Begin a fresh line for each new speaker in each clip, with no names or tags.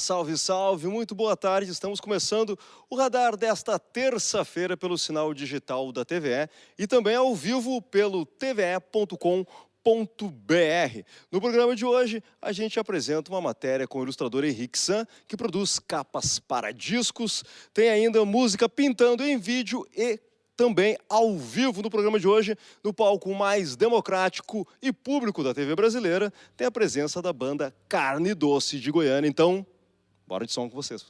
salve, salve, muito boa tarde. Estamos começando o radar desta terça-feira pelo sinal digital da TVE e também ao vivo pelo tve.com.br. No programa de hoje, a gente apresenta uma matéria com o ilustrador Henrique San, que produz capas para discos, tem ainda música pintando em vídeo e também ao vivo no programa de hoje, no palco mais democrático e público da TV brasileira, tem a presença da banda Carne Doce de Goiânia. Então, bora de som com vocês.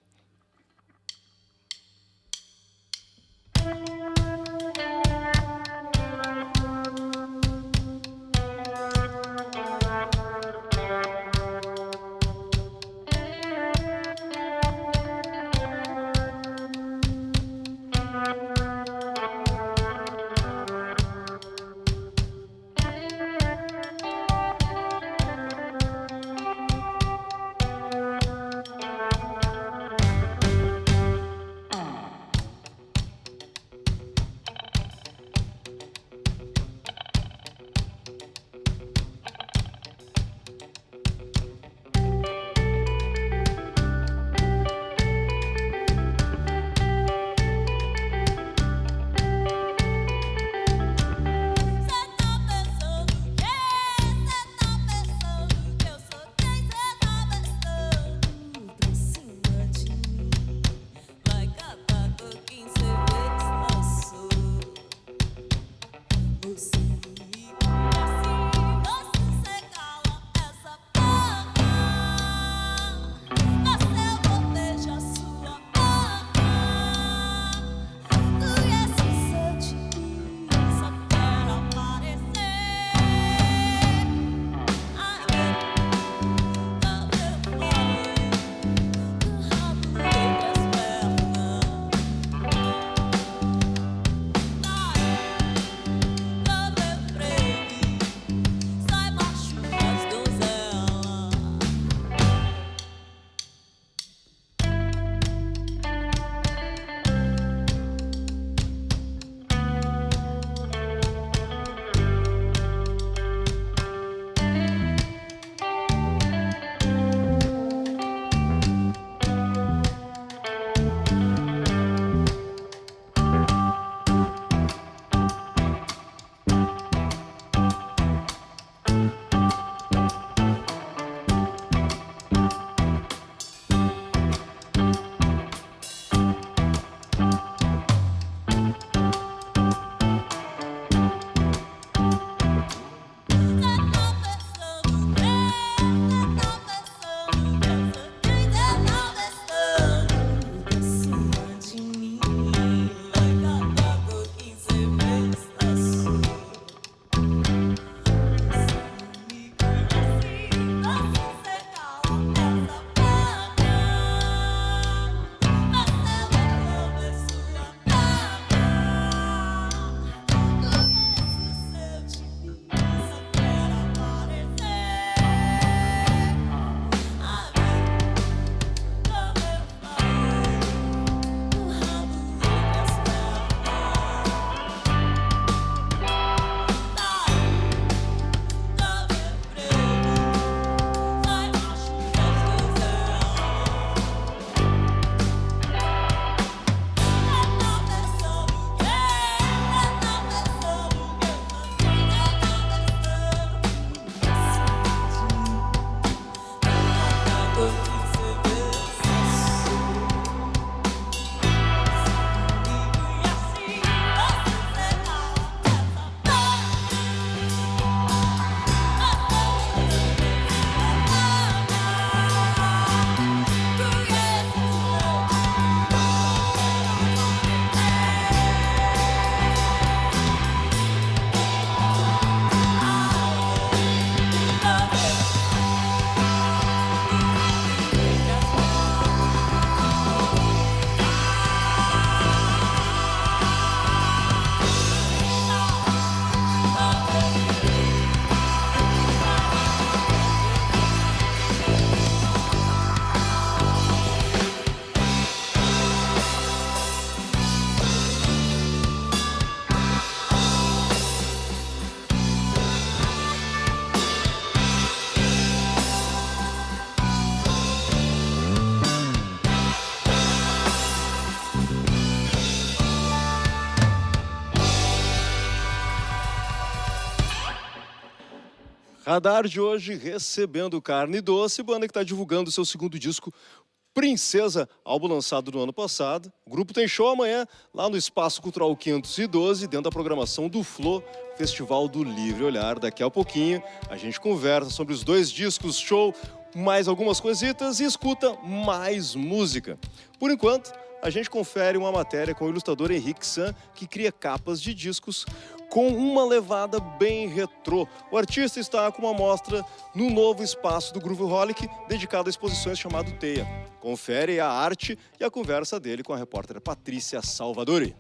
Radar de hoje recebendo Carne Doce, banda que está divulgando seu segundo disco, Princesa, álbum lançado no ano passado. O grupo tem show amanhã lá no Espaço Cultural 512, dentro da programação do Flo, Festival do Livre Olhar. Daqui a pouquinho a gente conversa sobre os dois discos, show, mais algumas coisitas e escuta mais música. Por enquanto, a gente confere uma matéria com o ilustrador Henrique San, que cria capas de discos com uma levada bem retrô. O artista está com uma mostra no novo espaço do Grooveholic, dedicado a exposições chamado Teia. Confere a arte e a conversa dele com a repórter Patrícia Salvadori.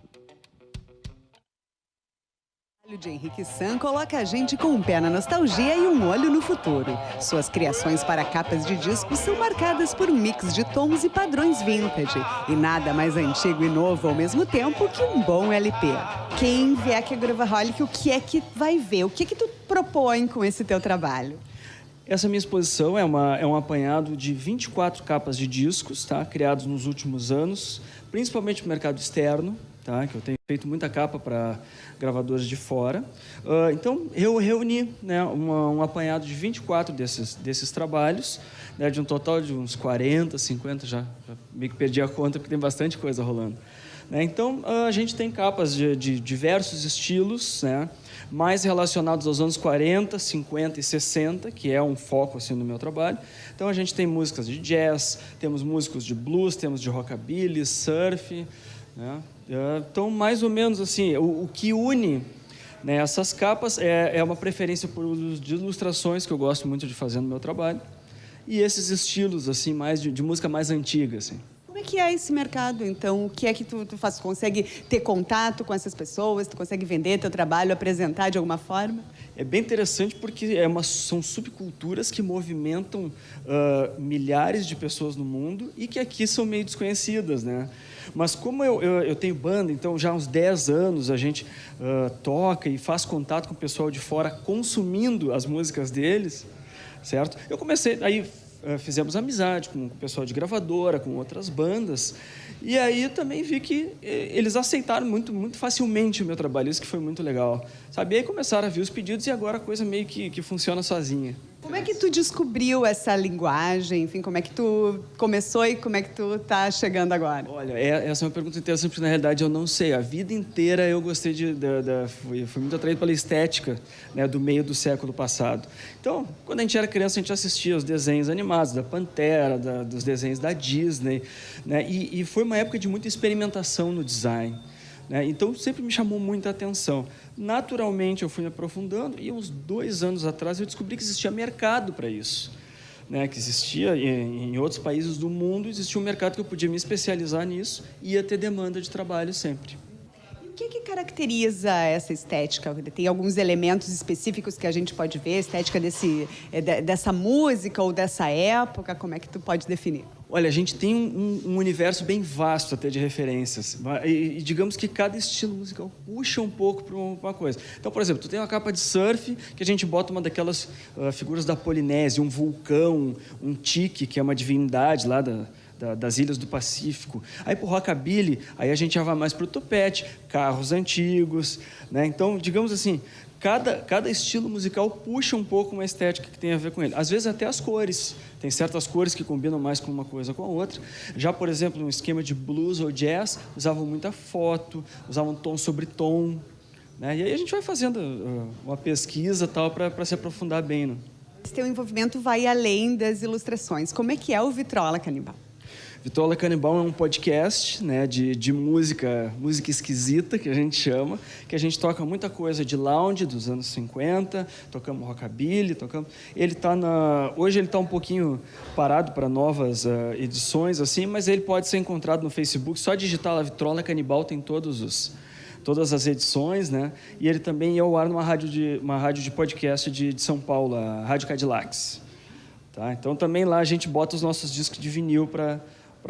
O trabalho de Henrique San coloca a gente com um pé na nostalgia e um olho no futuro. Suas criações para capas de discos são marcadas por um mix de tons e padrões vintage. E nada mais antigo e novo ao mesmo tempo que um bom LP. Quem vier aqui a Grooveholic, o que é que vai ver? O que é que tu propõe com esse teu trabalho?
Essa minha exposição é um apanhado de 24 capas de discos, tá? Criados nos últimos anos, principalmente no mercado externo, tá? Que eu tenho feito muita capa para gravadoras de fora. Então, eu reuni, né, um apanhado de 24 desses trabalhos, né, de um total de uns 40, 50, já meio que perdi a conta, porque tem bastante coisa rolando. Então, a gente tem capas de diversos estilos, né, mais relacionados aos anos 40, 50 e 60, que é um foco assim, no meu trabalho. Então, a gente tem músicas de jazz, temos músicos de blues, temos de rockabilly, surf, né? Então, mais ou menos assim, o que une, né, essas capas é uma preferência por uso de ilustrações, que eu gosto muito de fazer no meu trabalho, e esses estilos assim, mais de música mais antiga, assim.
Como é que é esse mercado, então? O que é que tu faz? Tu consegue ter contato com essas pessoas? Tu consegue vender teu trabalho, apresentar de alguma forma?
É bem interessante porque são subculturas que movimentam milhares de pessoas no mundo e que aqui são meio desconhecidas, né? Mas como eu tenho banda, então já há uns 10 anos a gente toca e faz contato com o pessoal de fora consumindo as músicas deles, certo? Eu comecei... Aí fizemos amizade com o pessoal de gravadora, com outras bandas, e aí eu também vi que eles aceitaram muito, muito facilmente o meu trabalho, isso que foi muito legal, sabe? E aí começaram a vir os pedidos e agora a coisa meio que funciona sozinha.
Como é que tu descobriu essa linguagem? Enfim, como é que tu começou e como é que tu tá chegando agora?
Olha, essa é uma pergunta interessante, porque na realidade eu não sei. A vida inteira eu gostei fui muito atraído pela estética, né, do meio do século passado. Então, quando a gente era criança, a gente assistia os desenhos animados da Pantera, dos desenhos da Disney, né, e foi uma época de muita experimentação no design. Então, sempre me chamou muita atenção. Naturalmente, eu fui me aprofundando e uns 2 anos atrás eu descobri que existia mercado para isso. Que existia em outros países do mundo, existia um mercado que eu podia me especializar nisso e ia ter demanda de trabalho sempre.
O que caracteriza essa estética? Tem alguns elementos específicos que a gente pode ver, a estética dessa música ou dessa época, como é que tu pode definir?
Olha, a gente tem um universo bem vasto até de referências. E digamos que cada estilo musical puxa um pouco para uma coisa. Então, por exemplo, tu tem uma capa de surf que a gente bota uma daquelas figuras da Polinésia, um vulcão, um tique, que é uma divindade lá das ilhas do Pacífico. Aí pro rockabilly, aí a gente já vai mais pro topete, carros antigos, né? Então, digamos assim, cada estilo musical puxa um pouco uma estética que tem a ver com ele. Às vezes até as cores. Tem certas cores que combinam mais com uma coisa com a outra. Já, por exemplo, no esquema de blues ou jazz, usavam muita foto, usavam tom sobre tom, né? E aí a gente vai fazendo uma pesquisa tal para se aprofundar bem, né?
Esse teu envolvimento vai além das ilustrações. Como é que é o Vitrola Canibal?
Vitrola Canibal é um podcast, né, de música esquisita, que a gente chama, que a gente toca muita coisa de lounge dos anos 50, tocamos rockabilly, hoje ele está um pouquinho parado para novas edições, assim, mas ele pode ser encontrado no Facebook, só digitar lá Vitrola Canibal, tem todas as edições, né? E ele também é ao ar numa rádio de podcast de São Paulo, a Rádio Cadillacs. Tá? Então também lá a gente bota os nossos discos de vinil para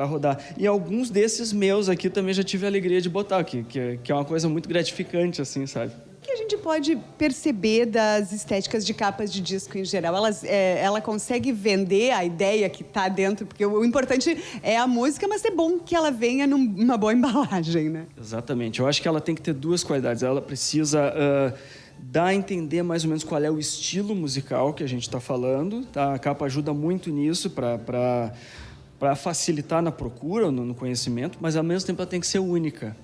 rodar. E alguns desses meus aqui também já tive a alegria de botar aqui, que é uma coisa muito gratificante, assim, sabe?
O que a gente pode perceber das estéticas de capas de disco em geral? Ela consegue vender a ideia que está dentro, porque o importante é a música, mas é bom que ela venha numa boa embalagem, né?
Exatamente. Eu acho que ela tem que ter 2 qualidades. Ela precisa dá a entender mais ou menos qual é o estilo musical que a gente está falando, tá? A capa ajuda muito nisso para facilitar na procura, no conhecimento, mas ao mesmo tempo ela tem que ser única,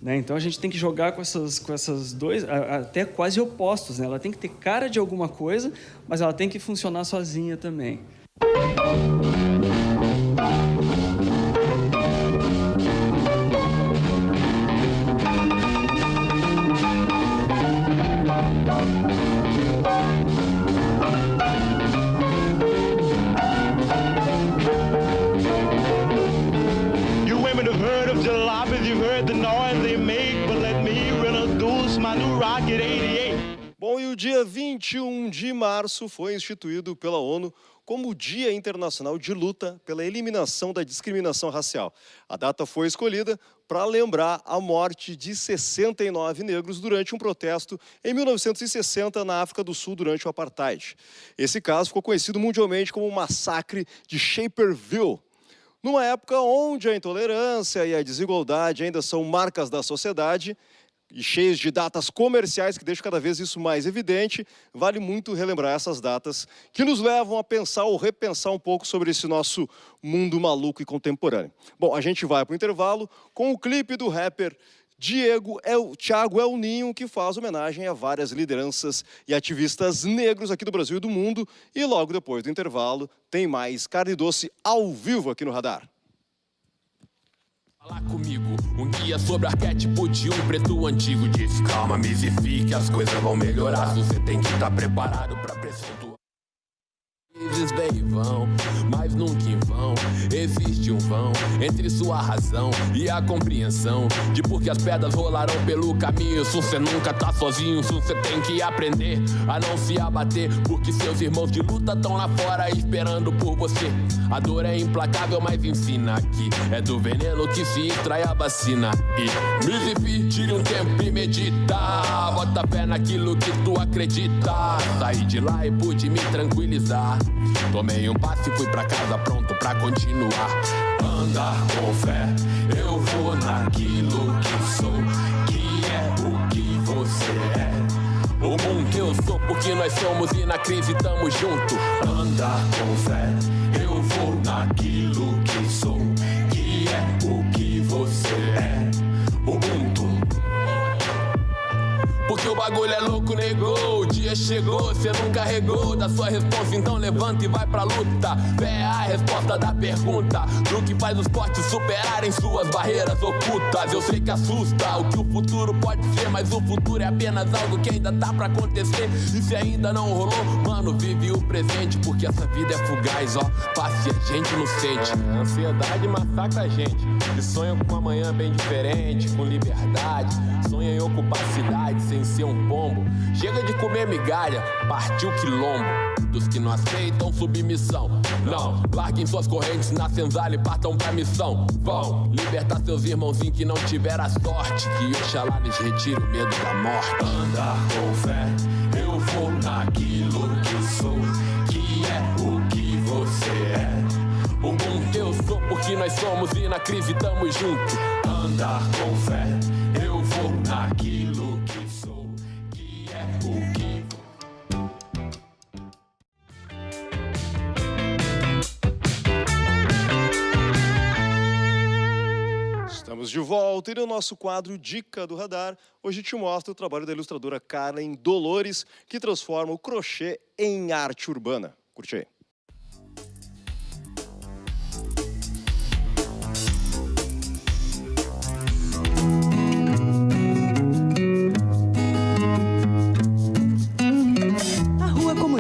né? Então a gente tem que jogar com essas dois, até quase opostos, né? Ela tem que ter cara de alguma coisa, mas ela tem que funcionar sozinha também.
Bom, e o dia 21 de março foi instituído pela ONU como o Dia Internacional de Luta pela Eliminação da Discriminação Racial. A data foi escolhida para lembrar a morte de 69 negros durante um protesto em 1960 na África do Sul durante o Apartheid. Esse caso ficou conhecido mundialmente como o Massacre de Shaperville. Numa época onde a intolerância e a desigualdade ainda são marcas da sociedade, e cheios de datas comerciais que deixam cada vez isso mais evidente, vale muito relembrar essas datas que nos levam a pensar ou repensar um pouco sobre esse nosso mundo maluco e contemporâneo. Bom, a gente vai para o intervalo com o clipe do rapper Thiago El Ninho, que faz homenagem a várias lideranças e ativistas negros aqui do Brasil e do mundo. E logo depois do intervalo tem mais Carne Doce ao vivo aqui no Radar.
Fala comigo, um guia sobre arquétipo de um preto antigo. Diz, calma, misifique, as coisas vão melhorar. Você tem que estar preparado pra pressão do... Eles vêm e vão, mas nunca em vão. Existe um vão entre sua razão e a compreensão de por que as pedras rolarão pelo caminho. Se você nunca tá sozinho, se você tem que aprender a não se abater, porque seus irmãos de luta estão lá fora esperando por você. A dor é implacável, mas ensina que é do veneno que se extrai a vacina. E Misifi, tire um tempo e medita, bota fé naquilo que tu acredita. Saí de lá e pude me tranquilizar. Tomei um passo e fui pra casa pronto pra continuar. Andar com fé, eu vou naquilo que sou, que é o que você é. O mundo que eu sou, porque nós somos e na crise tamo junto. Andar com fé, eu vou naquilo que sou, que é o que você é. O mundo. Porque o bagulho é louco, negou. O dia chegou, cê não carregou da sua resposta, então levanta e vai pra luta. Fé é a resposta da pergunta do que faz os fortes superarem suas barreiras ocultas. Eu sei que assusta o que o futuro pode ser, mas o futuro é apenas algo que ainda tá pra acontecer. E se ainda não rolou, mano, vive o presente, porque essa vida é fugaz, ó, passe a gente não sente. A ansiedade massacra a gente, e sonha com uma manhã bem diferente, com liberdade. Sonha em ocupar a cidade sem ser um pombo. Chega de comer migalha, partiu quilombo dos que não aceitam submissão. Não, larguem suas correntes na senzala e partam pra missão. Vão libertar seus irmãozinhos que não tiveram a sorte, que Oxalá lhes retire o medo da morte. Andar com fé, eu vou naquilo que sou, que é o que você é. O mundo que eu sou, porque nós somos e na crise tamo junto. Andar com fé, eu vou naquilo que sou, que é o que...
Estamos de volta e no nosso quadro Dica do Radar, hoje te mostro o trabalho da ilustradora Karen Dolores, que transforma o crochê em arte urbana. Curte aí.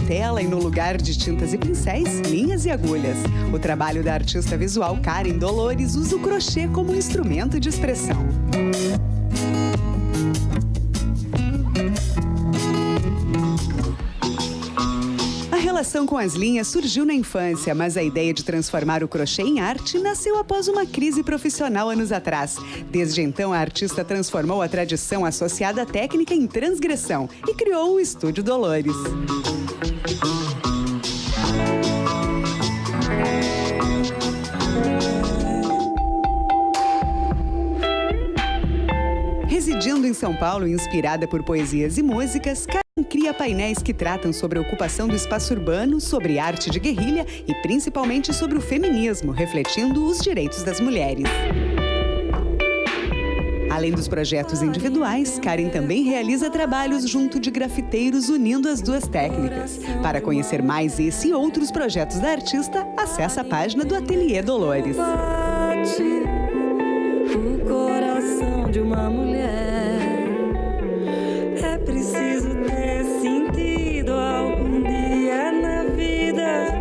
Tela e no lugar de tintas e pincéis, linhas e agulhas. O trabalho da artista visual Karen Dolores usa o crochê como instrumento de expressão. A relação com as linhas surgiu na infância, mas a ideia de transformar o crochê em arte nasceu após uma crise profissional anos atrás. Desde então, a artista transformou a tradição associada à técnica em transgressão e criou o Estúdio Dolores. Residindo em São Paulo inspirada por poesias e músicas, Karen cria painéis que tratam sobre a ocupação do espaço urbano, sobre arte de guerrilha e principalmente sobre o feminismo, refletindo os direitos das mulheres. Além dos projetos individuais, Karen também realiza trabalhos junto de grafiteiros unindo as duas técnicas. Para conhecer mais esse e outros projetos da artista, acesse a página do Ateliê Dolores.
Bate o coração de uma mulher. É preciso ter sentido algum dia na vida.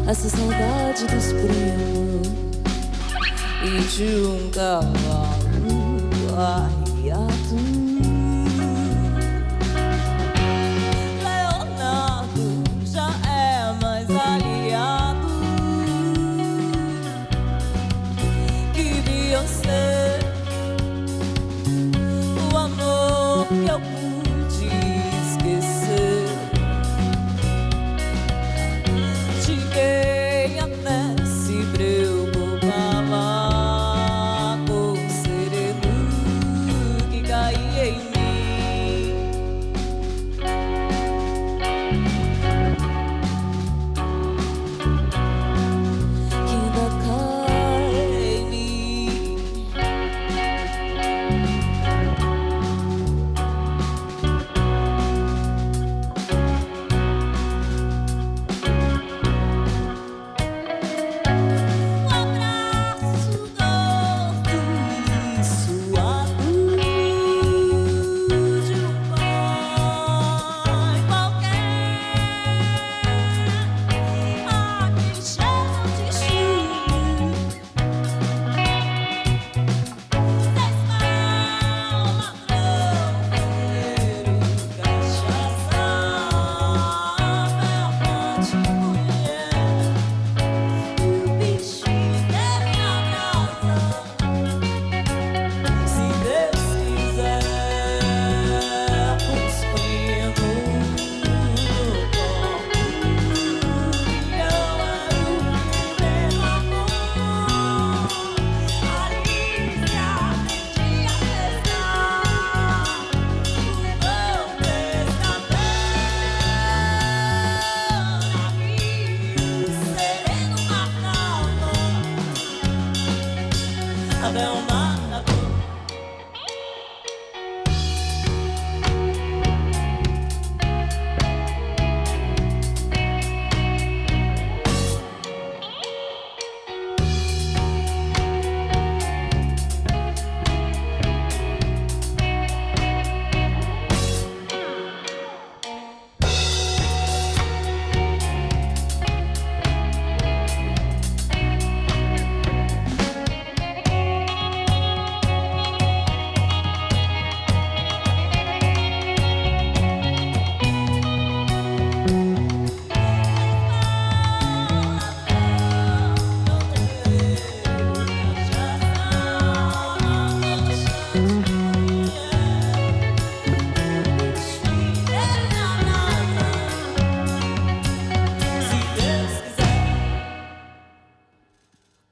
Essa saudade dos primos e de um cavalo arriado. Leonardo já é mais aliado que Beyoncé. O amor que eu pude esquecer. Quem até se preocupava com o sereno que caía em mim. Que ainda cai em mim.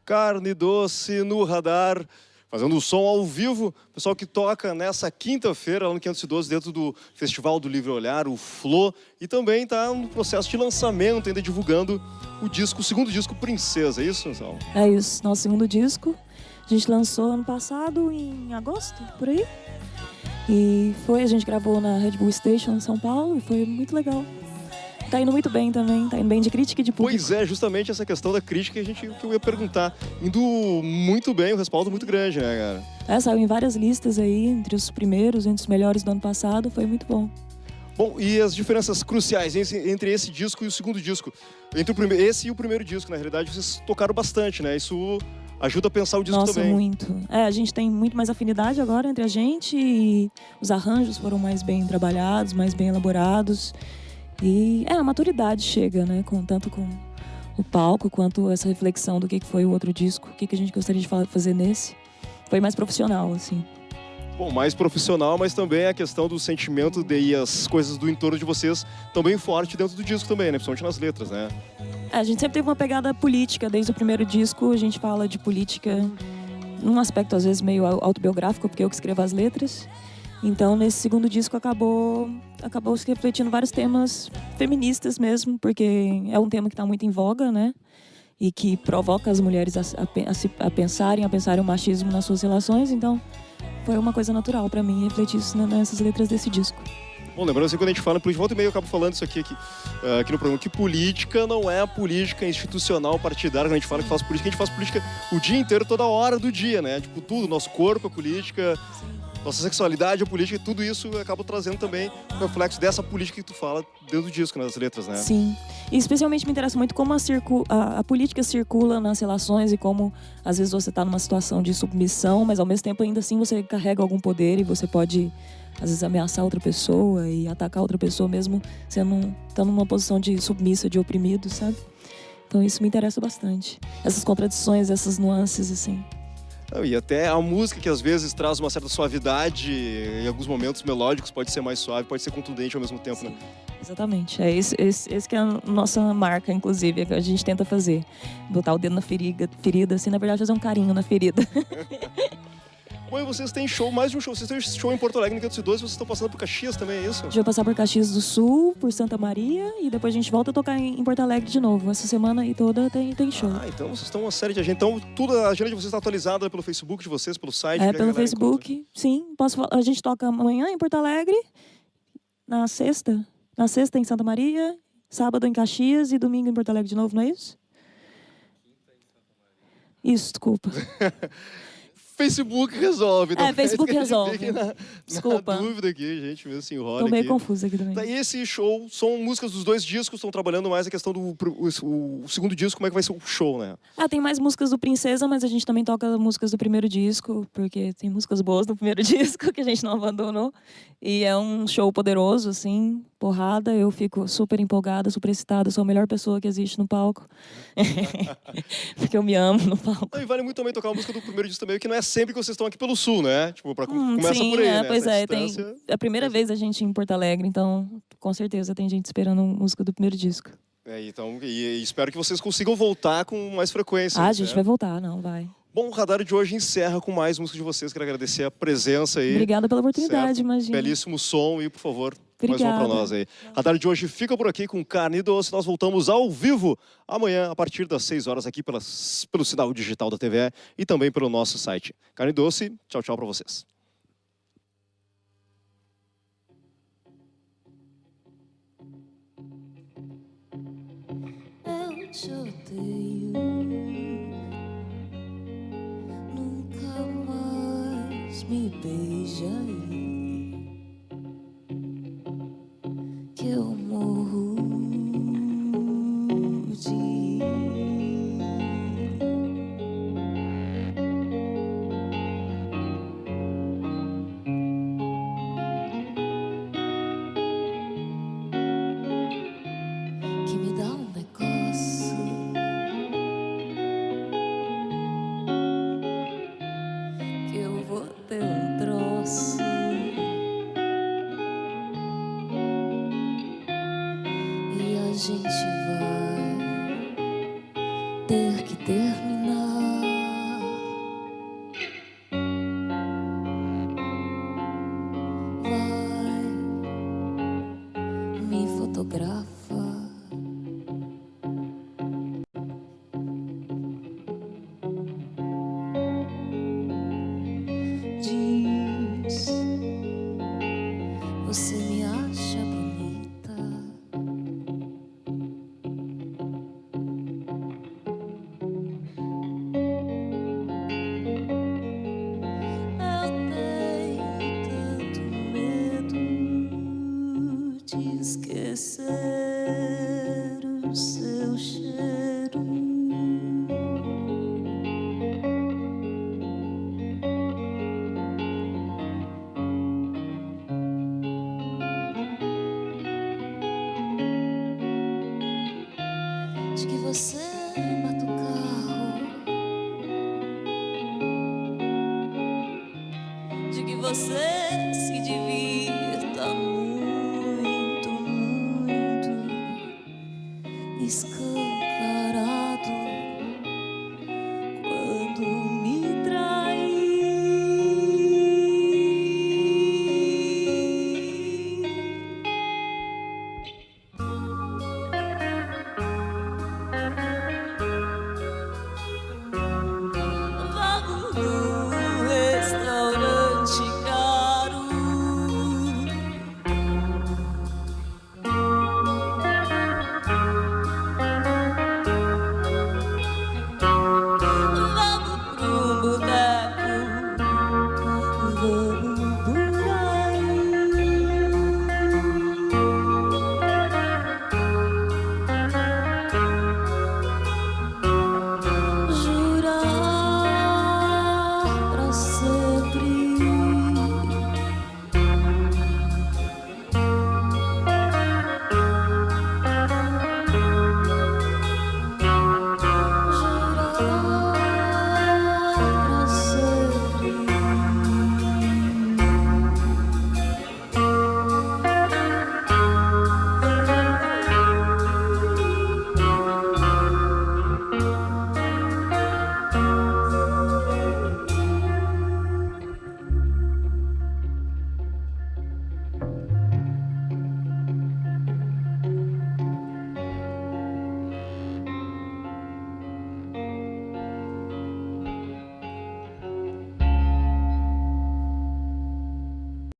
Carne Doce no Radar. Fazendo o som ao vivo, pessoal que toca nessa quinta-feira lá no 512 dentro do Festival do Livre Olhar, o Flo, e também está no processo de lançamento, ainda divulgando o segundo disco Princesa, é isso, Sal?
É isso, nosso segundo disco. A gente lançou ano passado, em agosto, por aí. E a gente gravou na Red Bull Station em São Paulo e foi muito legal. Tá indo muito bem também, tá indo bem de crítica e de público.
Pois é, justamente essa questão da crítica que eu ia perguntar. Indo muito bem, um respaldo muito grande, né, cara?
Saiu em várias listas aí, entre os primeiros, entre os melhores do ano passado, foi muito bom.
Bom, e as diferenças cruciais entre esse disco e o segundo disco? Entre esse e o primeiro disco, na realidade, vocês tocaram bastante, né? Isso ajuda a pensar o disco
Nossa,
também.
muito. A gente tem muito mais afinidade agora entre a gente e os arranjos foram mais bem trabalhados, mais bem elaborados. E a maturidade chega, né? Tanto com o palco quanto essa reflexão do que foi o outro disco, o que a gente gostaria de fazer nesse. Foi mais profissional, assim.
Bom, mais profissional, mas também a questão do sentimento e as coisas do entorno de vocês também forte dentro do disco também, né? Principalmente nas letras, né?
A gente sempre teve uma pegada política, desde o primeiro disco a gente fala de política num aspecto às vezes meio autobiográfico, porque eu que escrevo as letras. Então nesse segundo disco acabou se refletindo vários temas feministas mesmo, porque é um tema que está muito em voga, né? E que provoca as mulheres a pensarem o machismo nas suas relações, então foi uma coisa natural para mim refletir isso nessas letras desse disco.
Bom, lembrando assim, quando a gente fala, por volta e meia eu acabo falando isso aqui no programa, que política não é a política institucional partidária. Quando a gente fala que faz política, a gente faz política o dia inteiro, toda hora do dia, né? Tipo, tudo, nosso corpo é política, nossa sexualidade é política, e tudo isso acaba trazendo também o reflexo dessa política que tu fala dentro do disco, nas letras, né?
Sim. E especialmente me interessa muito como a política circula nas relações e como às vezes você está numa situação de submissão, mas ao mesmo tempo ainda assim você carrega algum poder e você pode às vezes ameaçar outra pessoa e atacar outra pessoa mesmo estando numa posição de submissa, de oprimido, sabe? Então isso me interessa bastante. Essas contradições, essas nuances, assim.
E até a música que às vezes traz uma certa suavidade, em alguns momentos melódicos, pode ser mais suave, pode ser contundente ao mesmo tempo,
Sim,
né?
exatamente. É esse que é a nossa marca, inclusive, é que a gente tenta fazer. Botar o dedo na ferida, assim, na verdade fazer um carinho na ferida.
Bom, e vocês têm mais de um show. Vocês têm show em Porto Alegre no 512, vocês estão passando por Caxias também, é isso?
A gente vai passar por Caxias do Sul, por Santa Maria e depois a gente volta a tocar em Porto Alegre de novo. Essa semana aí toda tem show.
Então vocês estão uma série de agenda. Então a agenda de vocês está atualizada pelo Facebook de vocês, pelo site?
Pelo Facebook, sim. A gente toca amanhã em Porto Alegre, na sexta em Santa Maria, sábado em Caxias e domingo em Porto Alegre de novo, não é isso? Isso, desculpa.
Facebook resolve.
Facebook resolve. Desculpa.
Na dúvida aqui, gente, mesmo assim, rola.
Tô meio confusa aqui também.
E esse show são músicas dos dois discos, estão trabalhando mais a questão do o segundo disco, como é que vai ser o show, né?
Tem mais músicas do Princesa, mas a gente também toca músicas do primeiro disco, porque tem músicas boas do primeiro disco que a gente não abandonou. E é um show poderoso, assim, porrada. Eu fico super empolgada, super excitada. Sou a melhor pessoa que existe no palco. Porque eu me amo no palco.
E vale muito também tocar a música do primeiro disco também, que não é sempre que vocês estão aqui pelo Sul, né? Tipo, começa
sim,
por aí, né?
Pois
Essa
tem
distância.
a primeira vez a gente em Porto Alegre, então com certeza tem gente esperando música do primeiro disco.
Então, e espero que vocês consigam voltar com mais frequência.
A gente vai voltar, vai.
Bom, o Radar de hoje encerra com mais música de vocês. Quero agradecer a presença aí.
Obrigada pela oportunidade,
certo?
Imagina.
Belíssimo som e, por favor,
Obrigada.
mais um pra nós aí. Radar de hoje fica por aqui com Carne Doce. Nós voltamos ao vivo amanhã, a partir das 6 horas, aqui pelo sinal digital da TVE e também pelo nosso site. Carne Doce, tchau, tchau pra vocês.
Eu te odeio. Nunca mais me beija aí, que eu morro de que me dá um negócio que eu vou ter um troço e a gente vai ter que terminar. você se divide.